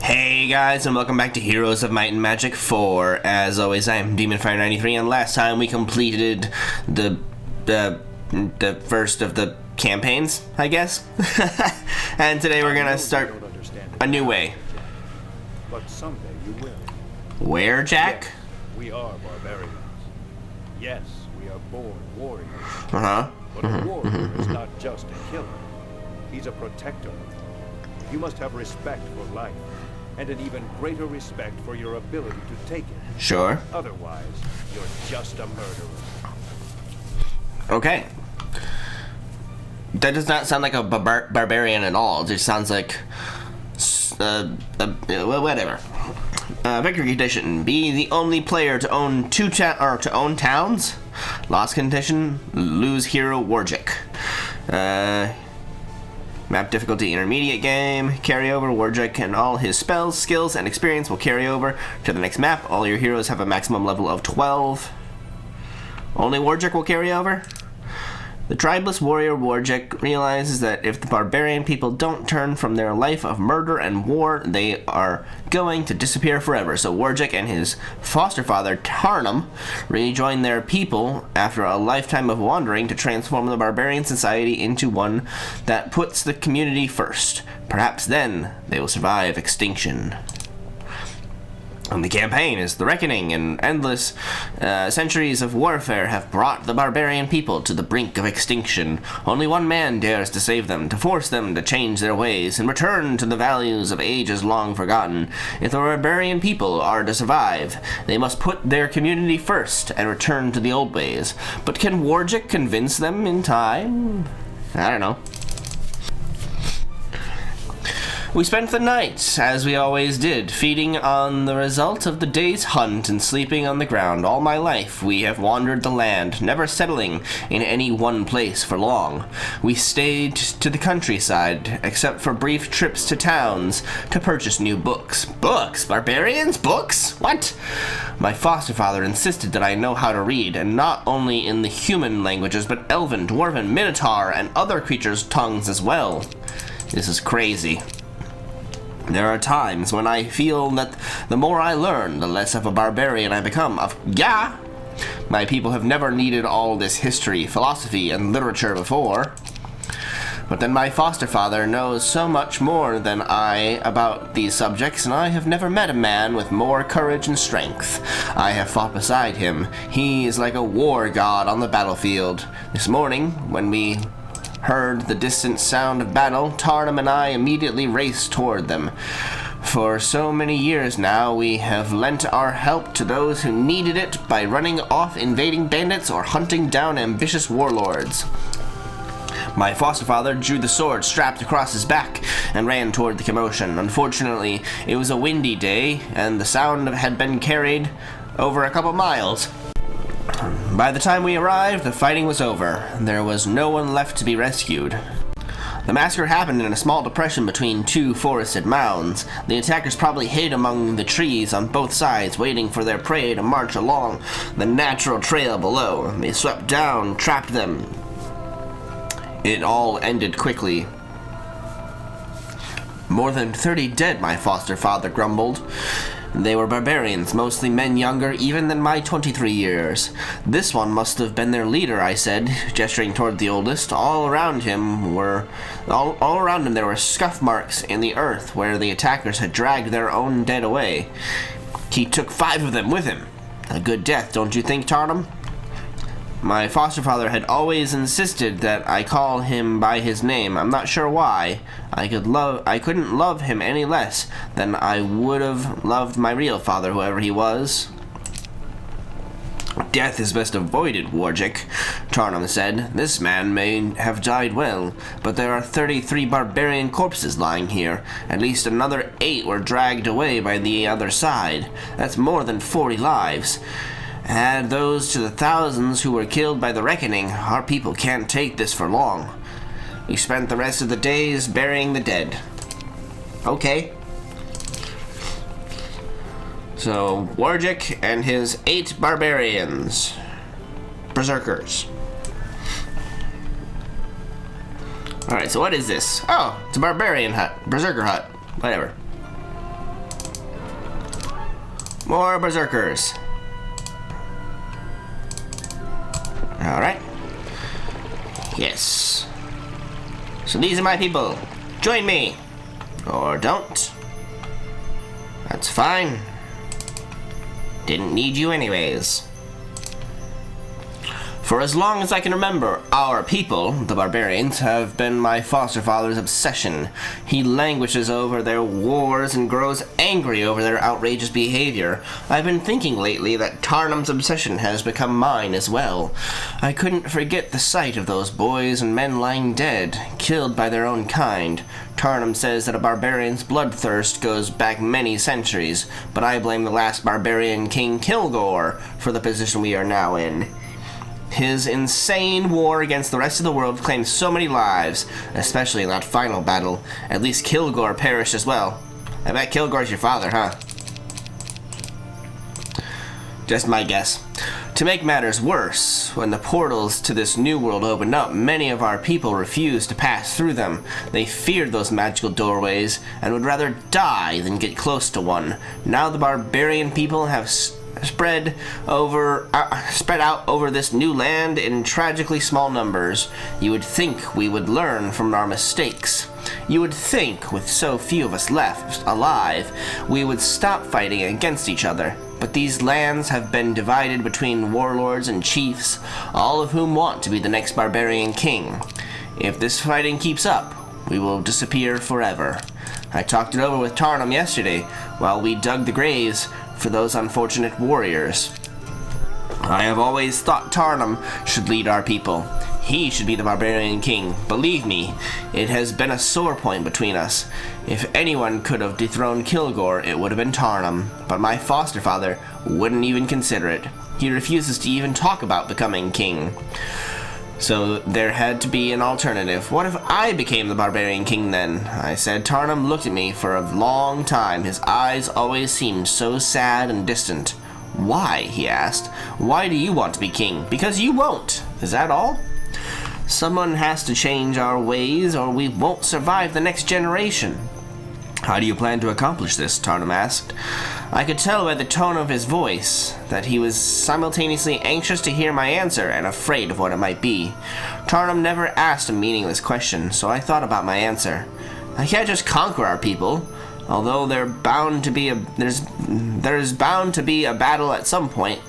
Hey guys, and welcome back to Heroes of Might and Magic 4. As always, I am DemonFire93, and last time we completed the first of the campaigns, I guess. And today we're gonna start a new way. But someday you will. Where, Jack? Yes, we are barbarians. Yes, we are born warriors. Uh-huh. But a warrior is not just a killer. He's a protector. You must have respect for life, and an even greater respect for your ability to take it. Sure. Otherwise, you're just a murderer. Okay. That does not sound like a barbarian at all. It just sounds like well, whatever. Victory condition: be the only player to own towns. Loss condition: lose hero Warjic. Map difficulty: intermediate game. Carryover: Warjic and all his spells, skills, and experience will carry over to the next map. All your heroes have a maximum level of 12. Only Warjic will carry over. The tribeless warrior Warjic realizes that if the barbarian people don't turn from their life of murder and war, they are going to disappear forever. So Warjic and his foster father, Tarnum, rejoin their people after a lifetime of wandering to transform the barbarian society into one that puts the community first. Perhaps then they will survive extinction. And the campaign is the reckoning, and endless centuries of warfare have brought the barbarian people to the brink of extinction. Only one man dares to save them, to force them to change their ways and return to the values of ages long forgotten. If the barbarian people are to survive, they must put their community first and return to the old ways. But can Warjic convince them in time? I don't know. We spent the night, as we always did, feeding on the result of the day's hunt and sleeping on the ground. All my life we have wandered the land, never settling in any one place for long. We stayed to the countryside, except for brief trips to towns to purchase new books. Books? Barbarians? Books? What? My foster father insisted that I know how to read, and not only in the human languages, but Elven, Dwarven, Minotaur, and other creatures' tongues as well. This is crazy. There are times when I feel that the more I learn, the less of a barbarian I become. My people have never needed all this history, philosophy, and literature before. But then my foster father knows so much more than I about these subjects, and I have never met a man with more courage and strength. I have fought beside him. He is like a war god on the battlefield. This morning, when we heard the distant sound of battle, Tarnum and I immediately raced toward them. For so many years now, we have lent our help to those who needed it by running off invading bandits or hunting down ambitious warlords. My foster father drew the sword strapped across his back and ran toward the commotion. Unfortunately, it was a windy day, and the sound had been carried over a couple miles. By the time we arrived, the fighting was over. There was no one left to be rescued. The massacre happened in a small depression between two forested mounds. The attackers probably hid among the trees on both sides, waiting for their prey to march along the natural trail below. They swept down, trapped them. It all ended quickly. More than 30 dead, my foster father grumbled. They were barbarians, mostly men younger even than my 23 years. This one must have been their leader, I said, gesturing toward the oldest. All around him there were scuff marks in the earth where the attackers had dragged their own dead away. He took 5 of them with him. A good death, don't you think, Tarnum? My foster father had always insisted that I call him by his name. I'm not sure why. I couldn't love him any less than I would have loved my real father, whoever he was. Death is best avoided, Warjic, Tarnum said. This man may have died well, but there are 33 barbarian corpses lying here. At least another 8 were dragged away by the other side. That's more than 40 lives. Add those to the thousands who were killed by the reckoning. Our people can't take this for long. We spent the rest of the days burying the dead. Okay. So, Warjic and his 8 barbarians. Berserkers. Alright, so what is this? Oh, it's a barbarian hut. Berserker hut. Whatever. More berserkers. Alright. Yes. So these are my people. Join me. Or don't. That's fine. Didn't need you anyways. For as long as I can remember, our people, the barbarians, have been my foster father's obsession. He languishes over their wars and grows angry over their outrageous behavior. I've been thinking lately that Tarnum's obsession has become mine as well. I couldn't forget the sight of those boys and men lying dead, killed by their own kind. Tarnum says that a barbarian's bloodthirst goes back many centuries, but I blame the last barbarian king Kilgore for the position we are now in. His insane war against the rest of the world claimed so many lives, especially in that final battle. At least Kilgore perished as well. I bet Kilgore's your father, huh? Just my guess. To make matters worse, when the portals to this new world opened up, many of our people refused to pass through them. They feared those magical doorways and would rather die than get close to one. Now the barbarian people have spread out over this new land in tragically small numbers. You would think we would learn from our mistakes. You would think, with so few of us left alive, we would stop fighting against each other. But these lands have been divided between warlords and chiefs, all of whom want to be the next barbarian king. If this fighting keeps up, we will disappear forever. I talked it over with Tarnum yesterday while we dug the graves for those unfortunate warriors. I have always thought Tarnum should lead our people. He should be the barbarian king. Believe me, it has been a sore point between us. If anyone could have dethroned Kilgore, it would have been Tarnum, but my foster father wouldn't even consider it. He refuses to even talk about becoming king. So there had to be an alternative. What if I became the barbarian king then? I said. Tarnum looked at me for a long time. His eyes always seemed so sad and distant. Why? He asked. Why do you want to be king? Because you won't. Is that all? Someone has to change our ways or we won't survive the next generation. How do you plan to accomplish this? Tarnum asked. I could tell by the tone of his voice that he was simultaneously anxious to hear my answer and afraid of what it might be. Tarnum never asked a meaningless question, so I thought about my answer. I can't just conquer our people. Although there's bound to be a battle at some point.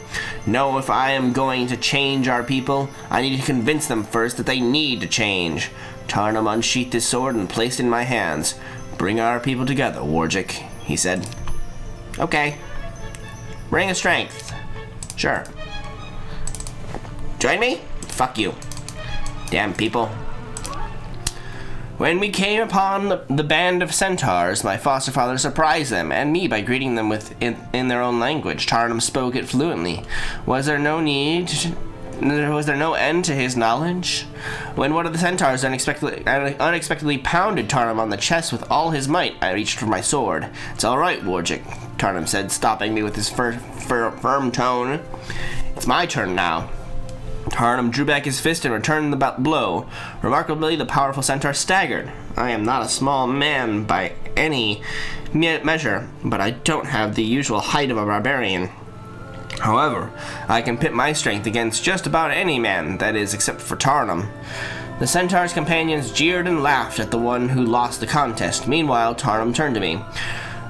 No, if I am going to change our people, I need to convince them first that they need to change. Tarnum unsheathed his sword and placed it in my hands. Bring our people together, Wargic, he said. Okay. Ring of Strength. Sure. Join me? Fuck you. Damn people. When we came upon the band of centaurs, my foster father surprised them and me by greeting them in their own language. Tarnum spoke it fluently. Was there no end to his knowledge? When one of the centaurs unexpectedly pounded Tarnum on the chest with all his might, I reached for my sword. It's all right, Wargic, Tarnum said, stopping me with his firm tone. It's my turn now. Tarnum drew back his fist and returned the blow. Remarkably, the powerful centaur staggered. I am not a small man by any measure, but I don't have the usual height of a barbarian. However, I can pit my strength against just about any man, that is, except for Tarnum. The centaur's companions jeered and laughed at the one who lost the contest. Meanwhile, Tarnum turned to me.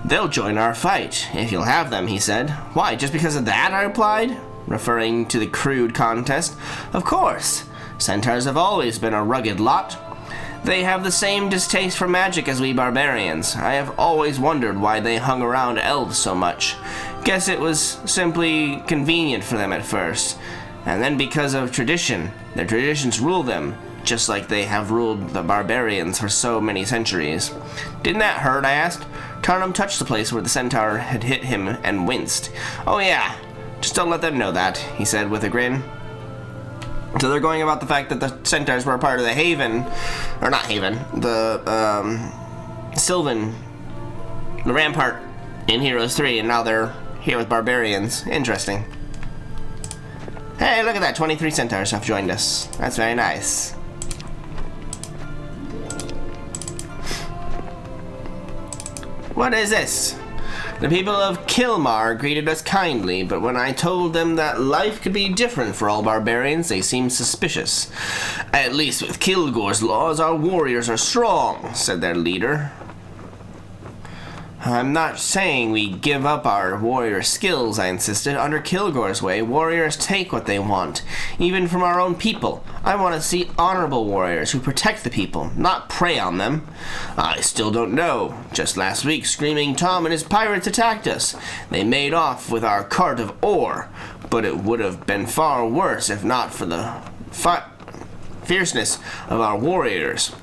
They'll join our fight, if you'll have them, he said. Why, just because of that? I replied, referring to the crude contest. Of course. Centaurs have always been a rugged lot. They have the same distaste for magic as we barbarians. I have always wondered why they hung around elves so much. Guess it was simply convenient for them at first. And then because of tradition, their traditions rule them, just like they have ruled the barbarians for so many centuries. Didn't that hurt? I asked. Tarnum touched the place where the centaur had hit him and winced. Oh yeah. Just don't let them know that, he said with a grin. So they're going about the fact that the centaurs were a part of the Haven, or not Haven, the Sylvan, the Rampart in Heroes 3, and now they're here with barbarians. Interesting. Hey, look at that, 23 centaurs have joined us. That's very nice. What is this? The people of Kilmar greeted us kindly, but when I told them that life could be different for all barbarians, they seemed suspicious. At least with Kilgore's laws, our warriors are strong, said their leader. I'm not saying we give up our warrior skills, I insisted. Under Kilgore's way, warriors take what they want, even from our own people. I want to see honorable warriors who protect the people, not prey on them. I still don't know. Just last week, Screaming Tom and his pirates attacked us. They made off with our cart of ore, but it would have been far worse if not for the fierceness of our warriors.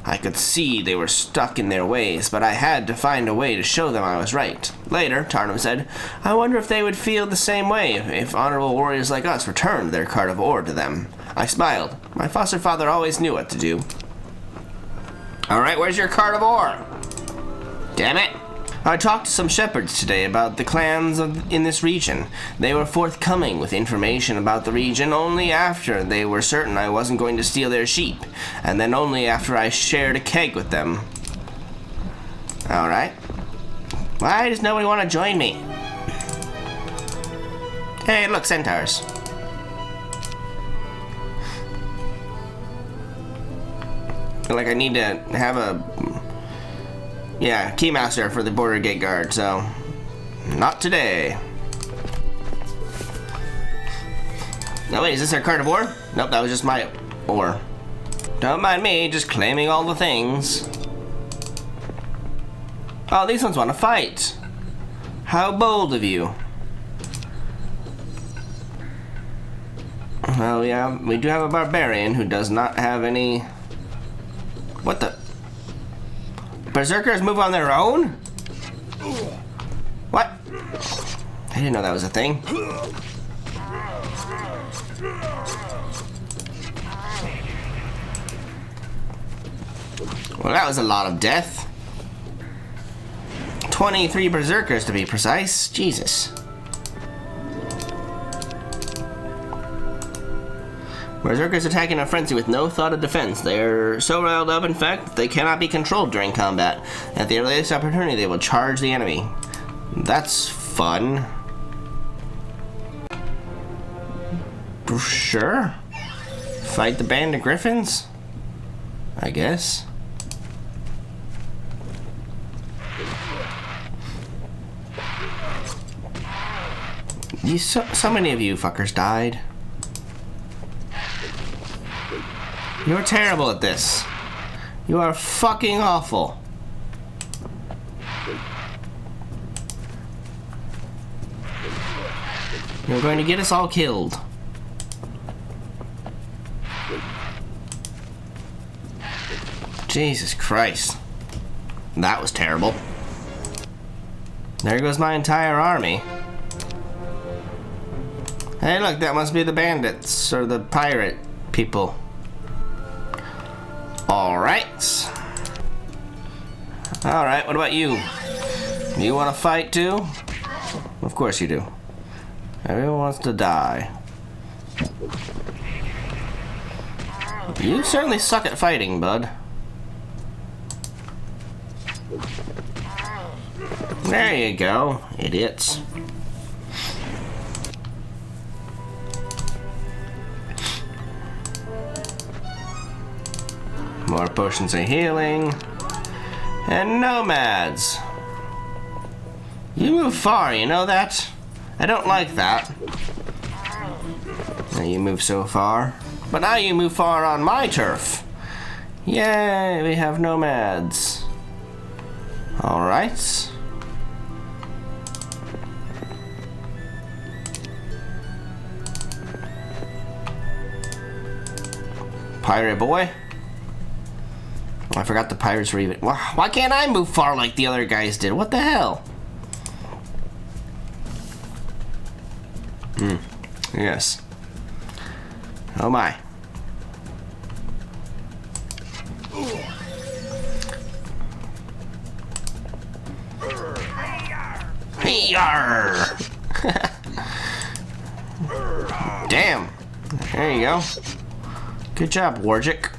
I could see they were stuck in their ways, but I had to find a way to show them I was right. Later, Tarnum said, I wonder if they would feel the same way if honorable warriors like us returned their cart of ore to them. I smiled. My foster father always knew what to do. Alright, where's your cart of ore? Damn it! I talked to some shepherds today about the clans in this region. They were forthcoming with information about the region only after they were certain I wasn't going to steal their sheep, and then only after I shared a keg with them. Alright. Why does nobody want to join me? Hey, look, centaurs. Feel like I need to have a... keymaster for the border gate guard, so... Not today. No, wait, is this our cart of ore? Nope, that was just my ore. Don't mind me, just claiming all the things. Oh, these ones want to fight. How bold of you. Well, yeah, we do have a barbarian who does not have any... What the... Berserkers move on their own? What? I didn't know that was a thing. Well, that was a lot of death. 23 berserkers to be precise. Jesus. Berserkers attack in a frenzy with no thought of defense. They are so riled up, in fact, that they cannot be controlled during combat. At the earliest opportunity, they will charge the enemy. That's fun. Sure. Fight the band of griffins? I guess. So many of you fuckers died. You're terrible at this. You are fucking awful. You're going to get us all killed. Jesus Christ. That was terrible. There goes my entire army. Hey, look, that must be the bandits or the pirate people. Alright. Alright, what about you? You want to fight too? Of course you do. Everyone wants to die. You certainly suck at fighting, bud. There you go, idiots. More potions of healing. And nomads. You move far, you know that? I don't like that. Now you move so far. But now you move far on my turf. Yay, we have nomads. Alright. Pirate boy. Oh, I forgot the pirates were even... Why can't I move far like the other guys did? What the hell? Yes. Oh my. Hey-yar! Damn. There you go. Good job, Warjic.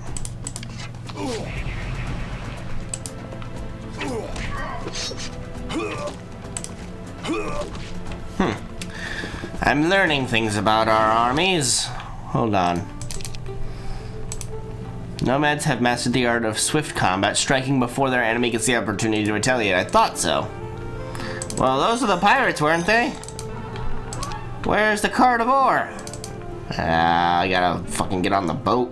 I'm learning things about our armies. Hold on. Nomads have mastered the art of swift combat, striking before their enemy gets the opportunity to retaliate. I thought so. Well, those are the pirates, weren't they? Where's the carnivore? I gotta fucking get on the boat.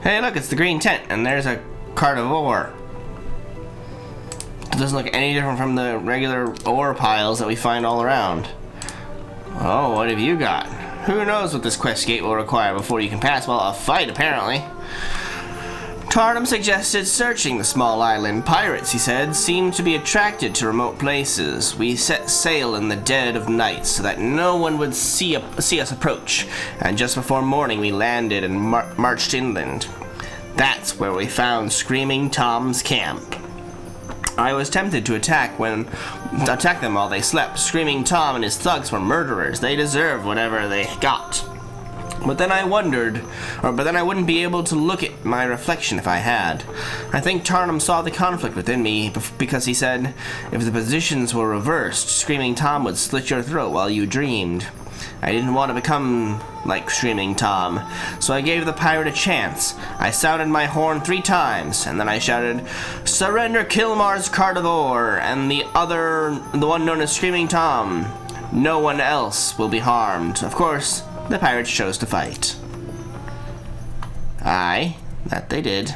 Hey, look, it's the green tent, and there's a carnivore. It doesn't look any different from the regular ore piles that we find all around. Oh, what have you got? Who knows what this quest gate will require before you can pass? Well, a fight, apparently. Tarnum suggested searching the small island. Pirates, he said, seemed to be attracted to remote places. We set sail in the dead of night so that no one would see us approach. And just before morning, we landed and marched inland. That's where we found Screaming Tom's camp. I was tempted to attack them while they slept. Screaming Tom and his thugs were murderers. They deserved whatever they got. But then I wouldn't be able to look at my reflection if I had. I think Tarnum saw the conflict within me because he said, if the positions were reversed, Screaming Tom would slit your throat while you dreamed. I didn't want to become like Screaming Tom, so I gave the pirate a chance. I sounded my horn 3 times, and then I shouted, "Surrender Kilmar's carnivore, and the one known as Screaming Tom. No one else will be harmed." Of course, the pirates chose to fight. Aye, that they did.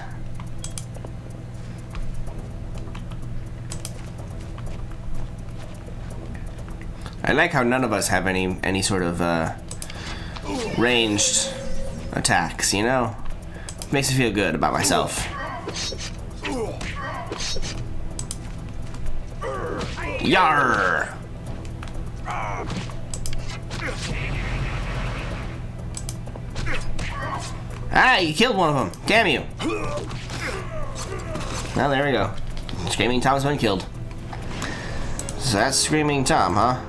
I like how none of us have any sort of ranged attacks, you know? Makes me feel good about myself. Yarr! Ah, you killed one of them. Damn you. Well, there we go. Screaming Tom's been killed. So that's Screaming Tom, huh?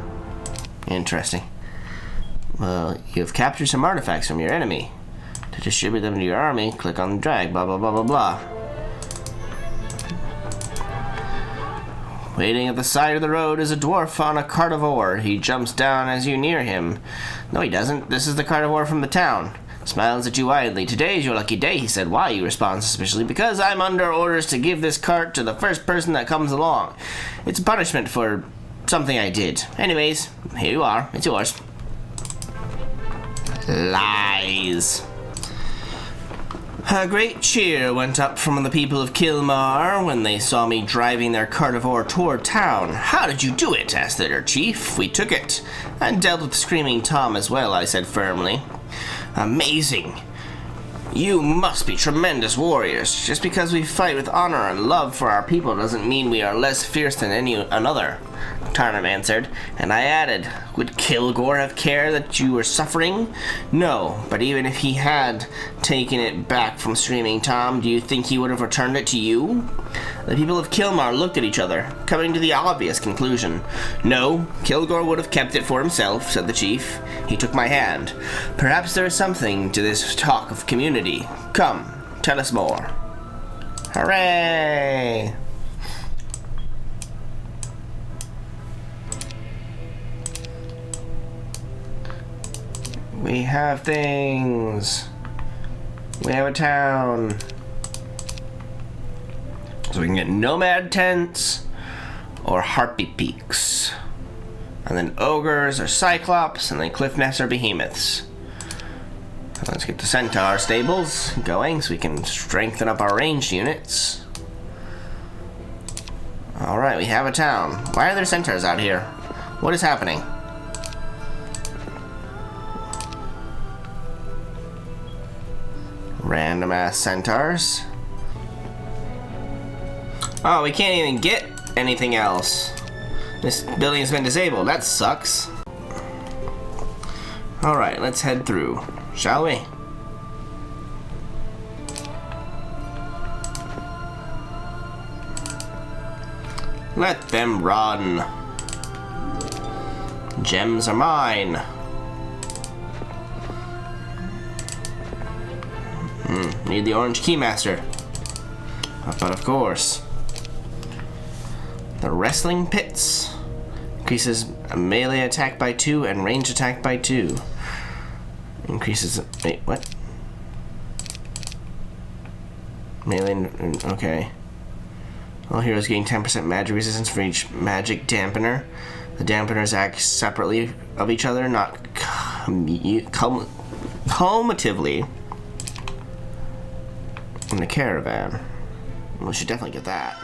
Interesting. Well, you have captured some artifacts from your enemy. To distribute them to your army, click on the drag, blah, blah, blah, blah, blah. Waiting at the side of the road is a dwarf on a carnivore. He jumps down as you near him. No, he doesn't. This is the carnivore from the town. Smiles at you widely. "Today is your lucky day," he said. "Why?" you respond suspiciously. "Because I'm under orders to give this cart to the first person that comes along. It's a punishment for something I did. Anyways, here you are. It's yours." Lies. A great cheer went up from the people of Kilmar when they saw me driving their carnivore toward town. "How did you do it?" asked their chief. "We took it, and dealt with Screaming Tom as well," I said firmly. "Amazing. You must be tremendous warriors. Just because we fight with honor and love for our people doesn't mean we are less fierce than another," Tarnum answered, and I added, "Would Kilgore have cared that you were suffering?" "No, but even if he had taken it back from Screaming Tom, do you think he would have returned it to you?" The people of Kilmar looked at each other, coming to the obvious conclusion. "No, Kilgore would have kept it for himself," said the chief. He took my hand. "Perhaps there is something to this talk of community. Come, tell us more." Hooray! We have things. We have a town. So we can get nomad tents or harpy peaks. And then ogres or cyclops, and then cliff nests or behemoths. Let's get the centaur stables going so we can strengthen up our ranged units. Alright, we have a town. Why are there centaurs out here? What is happening? Random ass centaurs. Oh, we can't even get anything else. This building has been disabled. That sucks. Alright, let's head through, shall we? Let them run. Gems are mine. Need the orange keymaster. But of course. The wrestling pits. Increases melee attack by 2 and range attack by 2. Increases... Wait, what? Melee... Okay. All heroes gain 10% magic resistance for each magic dampener. The dampeners act separately of each other, not cumulatively. In the caravan. We should definitely get that.